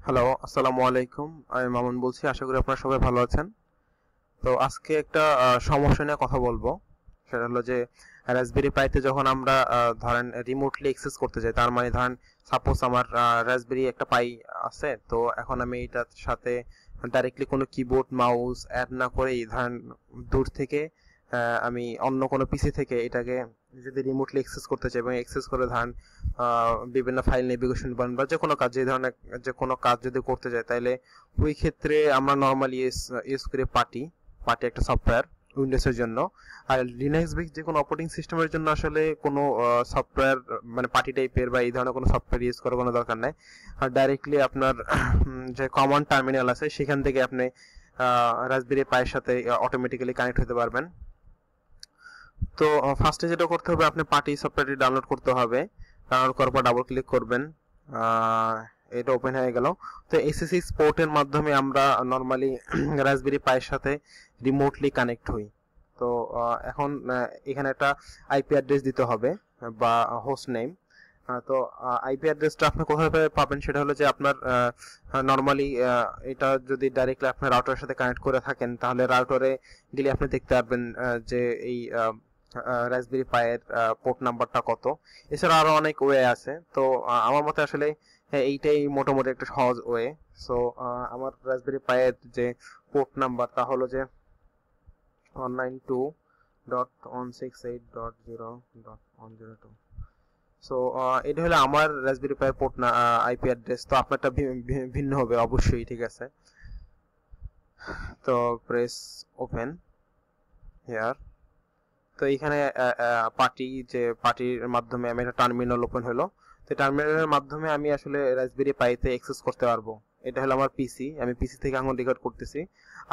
Hello, আসসালামু আলাইকুম। আমি মামুন বলছি। আশা করি আপনারা সবাই ভালো আছেন। তো আজকে একটা সমস্যা নিয়ে কথা বলবো। সেটা হলো যে রাসবেরি পাইতে যখন আমরা ধরেন রিমোটলি অ্যাক্সেস করতে চাই, তার মানে ধরেন সাপোজ আমার রাসবেরি একটা পাই আছে, তো এখন আমি এটার সাথে ডাইরেক্টলি কোনো কিবোর্ড মাউস অ্যাড না করেই ধরেন দূর থেকে আমি অন্য কোনো পিসি থেকে এটাকে যদি রিমোটলি অ্যাক্সেস করতে চাই এবং অ্যাক্সেস করে ধরেন বিভিন্ন ফাইল নেভিগেশন বলেন বা যে কোনো কাজ, যে ধরনের যে কোনো কাজ যদি করতে চাই, তাহলে ওই ক্ষেত্রে আমরা নর্মালি ইউজ করি পার্টি একটা সফটওয়্যার উইন্ডোজের জন্য। আর লিনাক্স বেস যে কোনো অপারেটিং সিস্টেমের জন্য আসলে কোনো সফটওয়্যার মানে পার্টি টাইপের বা এই ধরনের কোনো সফটওয়্যার ইউজ করার কোনো দরকার নাই। আর ডাইরেক্টলি আপনার যে কমন টার্মিনাল আছে সেখান থেকে আপনি রাসবেরি পাইয়ের সাথে অটোমেটিক্যালি কানেক্ট হতে পারবেন। তো ফার্স্টে যেটা করতে হবে, আপনি পার্টি সফটওয়্যারটি ডাউনলোড করতে হবে। ডাউনলোড করার পর ডাবল ক্লিক করবেন, এটা ওপেন হয়ে গেল। তো এসএসএস পোর্টের মাধ্যমে আমরা নর্মালি রাসবেরি পাইয়ের সাথে রিমোটলি কানেক্ট হই। তো এখন এখানে একটা আইপি অ্যাড্রেস দিতে হবে বা হোস্ট নেম। তো আইপি অ্যাড্রেসটা আপনি কোথায় পাবেন, সেটা হলো যে আপনার নর্মালি এটা যদি ডাইরেক্টলি আপনার রাউটারের সাথে কানেক্ট করে থাকেন, তাহলে রাউটারে গেলে আপনি দেখতে পারবেন যে এই রাসবেরি পাইয়ের পোর্ট নাম্বারটা কত। এছাড়া আরো অনেক ওয়ে আছে। তো আমার মতে আসলে এইটাই মোটামুটি একটা সহজ ওয়ে। সো আমার রাসবেরি পাইয়ের যে পোর্ট নাম্বার তা হলো যে 192.168.0.102। সো এটা হলো আমার রাসবেরি পাইয়ের পোর্ট না আইপি অ্যাড্রেস। তো আপনারটা ভিন্ন হবে অবশ্যই, ঠিক আছে। তো প্রেস ওপেন হিয়ার। তো এখানে পার্টির মাধ্যমে আমি একটা টার্মিনাল ওপেন হলো। তো টার্মিনালের মাধ্যমে আমি আসলে রাসবেরি পাইতে অ্যাক্সেস করতে পারবো। এটা হলো আমার পিসি, আমি পিসি থেকে এখন রেকর্ড করতেছি।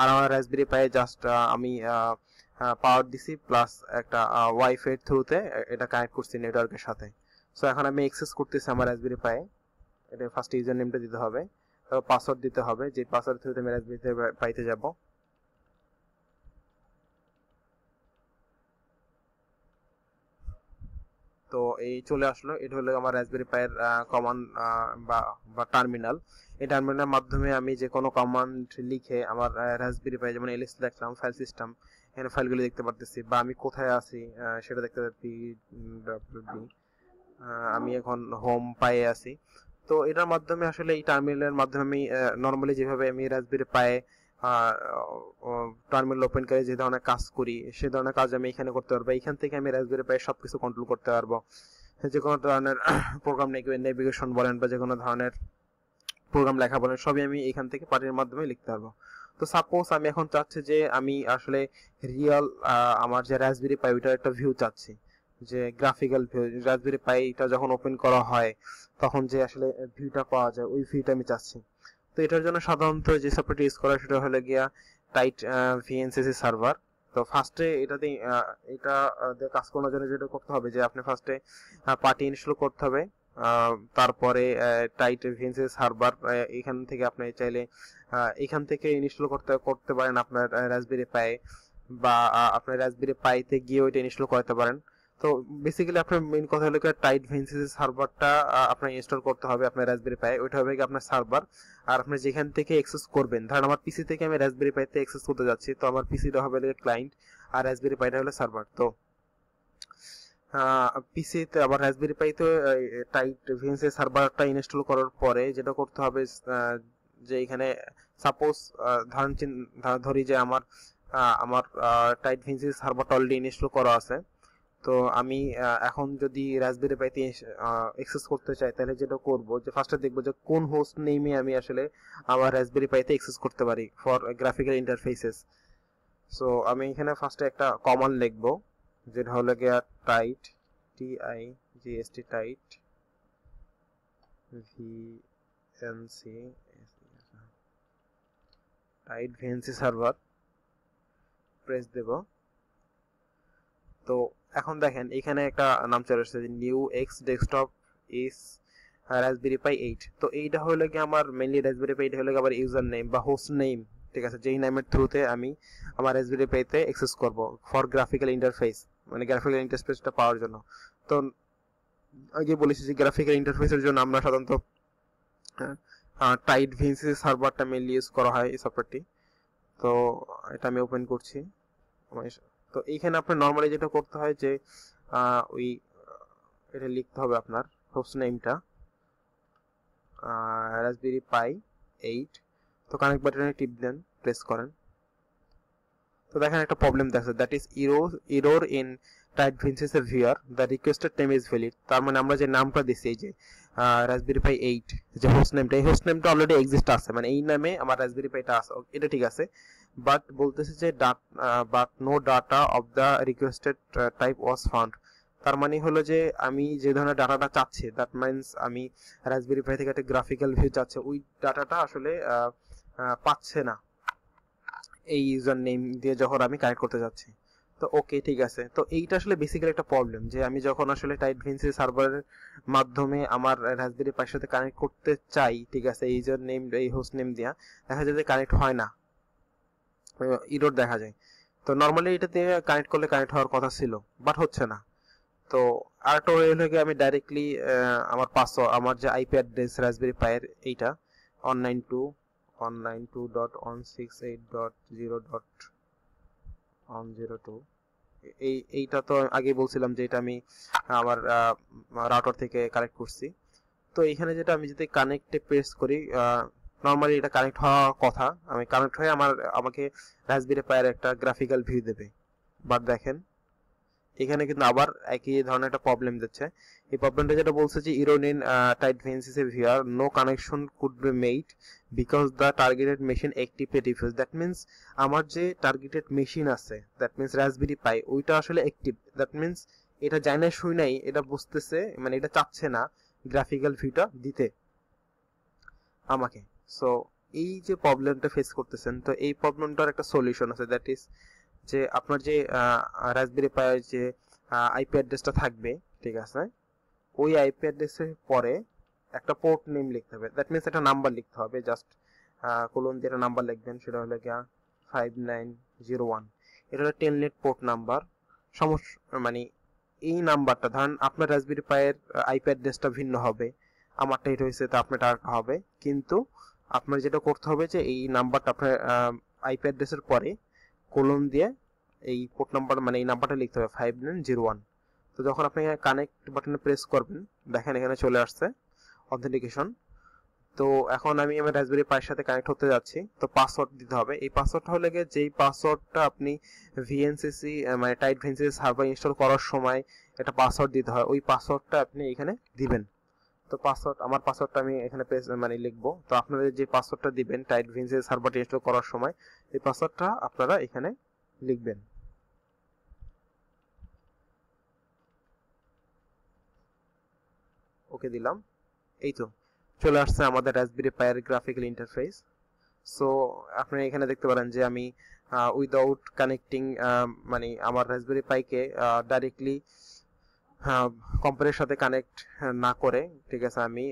আর আমার রাসবেরি পাই জাস্ট আমি পাওয়ার দিছি প্লাস একটা ওয়াইফাই থ্রুতে এটা কানেক্ট করছি নেটওয়ার্কের সাথে। সো এখন আমি অ্যাক্সেস করতেছি আমার রাসবেরি পাই। এটা ফার্স্ট ইউজার নেমটা দিতে হবে, তারপর পাসওয়ার্ড দিতে হবে, যে পাসওয়ার্ড থ্রুতে আমি রাসবেরি পাইতে যাব। তো এই চলে আসলো, এটা হলো আমার রাসবেরি পাইয়ের কমান্ড বা টার্মিনাল। এই টার্মিনালের মাধ্যমে আমি যে কোনো কমান্ড লিখে আমার রাসবেরি পাই, যেমন এলএস লিখলাম, ফাইল সিস্টেম, এখানে ফাইলগুলো দেখতে পারতেছি, বা আমি কোথায় আছি সেটা দেখতে পাচ্ছি। ডব্লিউডি আমি এখন হোম পাইয়ে আছি। তো এটার মাধ্যমে আসলে এই টার্মিনালের মাধ্যমে আমি নর্মালি যেভাবে আমি রাসবেরি পায়ে টার্মিনাল ওপেন করে যে ধরনের কাজ করি, সে ধরনের কাজ আমি এখানে করতে পারবো। এখান থেকে আমি রাসবেরি পাই সবকিছু কন্ট্রোল করতে পারবো। যে কোনো ধরনের প্রোগ্রাম নেভিগেশন বলেন বা যে কোনো ধরনের প্রোগ্রাম লেখা বলেন, সবই আমি এখান থেকে পার্টির মাধ্যমে লিখতে পারবো। তো সাপোজ আমি এখন চাচ্ছি যে আমি আসলে রিয়েল আমার যে রাসবেরি পাই ওইটার একটা ভিউ চাচ্ছি, যে গ্রাফিক্যাল ভিউ। রাসবেরি পাইটা যখন ওপেন করা হয় তখন যে আসলে ভিউটা পাওয়া যায়, ওই ভিউটা আমি চাচ্ছি। তো এটার জন্য সাধারণত যে সফটওয়্যারটি ইউজ করা সেটা হলো গিয়া টাইট ভিএনসিসি সার্ভার। তো ফার্স্টে এটাতে এটা দিয়ে কাজ করানোর জন্য যেটা করতে হবে, যে আপনি ফার্স্টে পার্টি ইনস্টল করতে হবে। তারপরে টাইট ভিএনসিসি সার্ভার, এখান থেকে আপনি চাইলে এখান থেকে ইনস্টল করতে পারেন আপনার রাসবেরি পাই, বা আপনার রাসবেরি পাইতে গিয়ে ওইটা ইনস্টল করতে পারেন। তো বেসিক্যালি আপনার মেইন কথা হলো টাইট ভিএনসিসি সার্ভারটা আপনার ইনস্টল করতে হবে আপনার রাসবেরি পাই, ওইটা হবে কি আপনার সার্ভার। আর আপনি যেখান থেকে অ্যাক্সেস করবেন, ধরেন আমার পিসি থেকে আমি রাসবেরি পাইতে অ্যাক্সেস করতে যাচ্ছি, তো আমার পিসিটা হবে ক্লায়েন্ট আর রাসবেরি পাইটা হলো সার্ভার। তো পিসিতে আবার রাসবেরি পাইতে টাইট ভিএনসি সার্ভারটা ইনস্টল করার পরে যেটা করতে হবে, যে এখানে সাপোজ ধরি যে আমার আমার টাইট ভিএনসি সার্ভারটা অলরেডি ইনস্টল করা আছে। তো আমি এখন যদি রাসবেরি পাইতে অ্যাক্সেস করতে চাই, তাহলে যেটা করব যে ফার্স্টে দেখবো যে কোন হোস্ট নেমে আমি আসলে আমার রাসবেরি পাইতে অ্যাক্সেস করতে পারি ফর গ্রাফিক্যাল ইন্টারফেসেস। সো আমি এখানে ফার্স্টে একটা কমান্ড লিখবো, যেটা হলো গিয়া tight TIGST tight VNC server, press দেব। তো এখন দেখেন এখানে একটা নাম চলে আসছে, new x desktop is Raspberry Pi 8। তো এইটা হলো কি আমার মেইনলি রাসবেরি পাই, এটা হলো আবার ইউজার নেম বা হোস্ট নেম, ঠিক আছে, যেই নামের থ্রুতে আমি আমার রাসবেরি পাইতে অ্যাক্সেস করব ফর গ্রাফিক্যাল ইন্টারফেস, মানে গ্রাফিক্যাল ইন্টারফেসটা পাওয়ার জন্য। তো আগে বলেছি যে গ্রাফিক্যাল ইন্টারফেসের জন্য আমরা সাধারণত টাইড ভিএনসিসি সার্ভারটা মেনলি ইউজ করা হয় এই সফটওয়্যারটি। তো এটা আমি ওপেন করছি। তো এইখানে আপনার নর্মালি যেটা করতে হয় যে ওই এটা লিখতে হবে আপনার হোস্ট নেমটা রাসবেরি পাই 8। তো কানেক্ট বাটনে টিপ দেন, প্রেস করেন। তো দেখেন একটা প্রবলেম দেখছে, that is error in tight VNCC VR, the requested name is valid. তার মানে আমরা যে নামটা দিছি এই যে রাসবেরি পাই 8 যে হোস্ট নেমটা, এই হোস্ট নেমটা অলরেডি এক্সিস্ট আছে, মানে এই নামে আমার রাসবেরি পাইটা আছে, এটা ঠিক আছে। বাট বলতেছে যে but no data of the requested type was found. তার মানে হলো যে আমি যে ধরনের ডাটাটা চাচ্ছি, দ্যাট মিন্স আমি রাসবেরি পাই থেকে একটা গ্রাফিক্যাল ভিউ চাচ্ছি, ওই ডাটাটা আসলে পাচ্ছে না এই ইউজার নেম দিয়ে যখন আমি কানেক্ট করতে যাচ্ছি। তো ওকে, ঠিক আছে। তো এইটা আসলে বেসিক্যালি একটা প্রবলেম, যে আমি যখন আসলে টাইড ভিএনসি সার্ভারের মাধ্যমে আমার রাসবেরি পাইয়ের সাথে কানেক্ট করতে চাই, ঠিক আছে, ইউজার নেম এই হোস্ট নেম দিয়া, দেখা যায় যে কানেক্ট হয় না, এরর দেখা যায়। তো নর্মালি এটাতে কানেক্ট করলে কানেক্ট হওয়ার কথা ছিল, বাট হচ্ছে না। তো আরেকটা ওয়ে হলো গিয়ে আমি ডাইরেক্টলি আমার পাসওয়ার্ড, আমার যে আইপি অ্যাড্রেস রাসবেরি পাইয়ের এইটা 192.168.0.102, এইটা তো আগে বলছিলাম যে এটা আমি আমার রাউটার থেকে কানেক্ট করছি। তো এখানে যেটা আমি যদি কানেক্টে প্রেস করি, নর্মালি এটা কানেক্ট হওয়ার কথা, আমি কানেক্ট হয়ে আমাকে রাসবেরি পাইয়ের একটা গ্রাফিক্যাল ভিউ দেবে। বাট দেখেন এখানে কিন্তু আবার একই ধরনের একটা প্রবলেম দিচ্ছে। এই প্রবলেমটা যেটা বলছে যে error in tight VNCC VR, no connection could be made because the targeted machine actively diffuse. That means আমার যে টার্গেটেড মেশিন আছে, দ্যাট মিন্স রাসবেরি পাই, ওইটা আসলে অ্যাক্টিভ। দ্যাট মিন্স এটা যায় না, শুই নাই, এটা বুঝতেছে, মানে এটা চাচ্ছে না গ্রাফিক্যাল ভিউটা দিতে আমাকে। সো এই যে প্রবলেমটা ফেস করতেছেন, তো এই প্রবলেমটার একটা সলিউশন আছে, দ্যাট ইজ যে আপনার যে রাসবেরি পাইয়ের যে আইপি অ্যাড্রেসটা থাকবে, ঠিক আছে, ওই আইপি অ্যাড্রেসের পরে একটা পোর্ট নেম লিখতে হবে। দ্যাট মিন্স একটা নাম্বার লিখতে হবে, জাস্ট কোলন দিয়ে একটা নাম্বার লিখবেন, সেটা হলো গিয়া 5901। এটা হলো টেলনেট পোর্ট নাম্বার। মানে এই নাম্বারটা ধরেন আপনার রাসবেরি পাইয়ের আইপি অ্যাড্রেসটা ভিন্ন হবে, আমারটা এটা হয়েছে, তো আপনারটা হবে, কিন্তু আপনার যেটা করতে হবে যে এই নাম্বারটা আপনার আইপি অ্যাড্রেসের পরে কোলন দিয়ে এই পোর্ট নাম্বার, মানে এই নাম্বারটা লিখতে হবে 5901। তো যখন আপনি কানেক্ট বাটনে প্রেস করবেন, দেখেন এখানে চলে আসছে অথেন্টিকেশন। তো এখন আমি আমার রাসবেরি পাইয়ের সাথে কানেক্ট হতে যাচ্ছি, তো পাসওয়ার্ড দিতে হবে। এই পাসওয়ার্ডটা হলে গিয়ে যেই পাসওয়ার্ডটা আপনি ভিএনসিসি মানে টাইড ভিএনসিসি সার্ভার ইনস্টল করার সময় একটা পাসওয়ার্ড দিতে হয়, ওই পাসওয়ার্ডটা আপনি এখানে দিবেন। তো পাসওয়ার্ড, আমার পাসওয়ার্ডটা আমি এখানে মানে লিখবো। তো আপনাদের যে পাসওয়ার্ডটা দিবেন টাইড ভিএনসিসি সার্ভারটা ইনস্টল করার সময়, এই পাসওয়ার্ডটা আপনারা এখানে লিখবেন। ওকে দিলাম, এই তো চলে আসছে আমাদের রাসবেরি পাইয়ের গ্রাফিক্যাল ইন্টারফেস। সো আপনি এখানে দেখতে পারেন যে আমি উইদাউট কানেক্টিং, মানে আমার রাসবেরি পাইকে ডাইরেক্টলি কম্পিউটারের সাথে কানেক্ট না করে, ঠিক আছে, আমি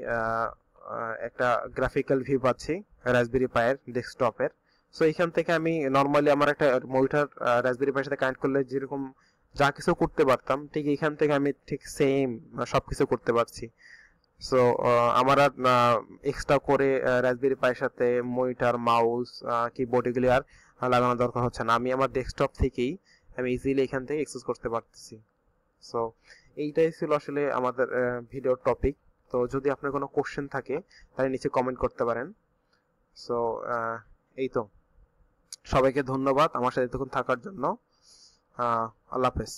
একটা গ্রাফিক্যাল ভিউ পাচ্ছি রাসবেরি পাইয়ের ডেস্কটপের। সো এখান থেকে আমি নর্মালি আমার একটা মনিটর রাসবেরি পাইয়ের সাথে কানেক্ট করলে যেরকম যা কিছু করতে পারতাম, ঠিক এখান থেকে আমি ঠিক সেম সবকিছু করতে পারছি। সো আমার আর এক্সট্রা করে রাসবেরি পাইয়ের সাথে মনিটর, মাউস, কিবোর্ড এগুলি আর লাগানোর দরকার হচ্ছে না, আমি আমার ডেস্কটপ থেকেই আমি ইজিলি এখান থেকে অ্যাক্সেস করতে পারতেছি। সো এইটাই ছিল আসলে আমাদের ভিডিওর টপিক। তো যদি আপনার কোনো কোশ্চেন থাকে তাহলে নিচে কমেন্ট করতে পারেন। সো এই তো, সবাইকে ধন্যবাদ আমার সাথে এতক্ষণ থাকার জন্য। আল্লাহ হাফেজ।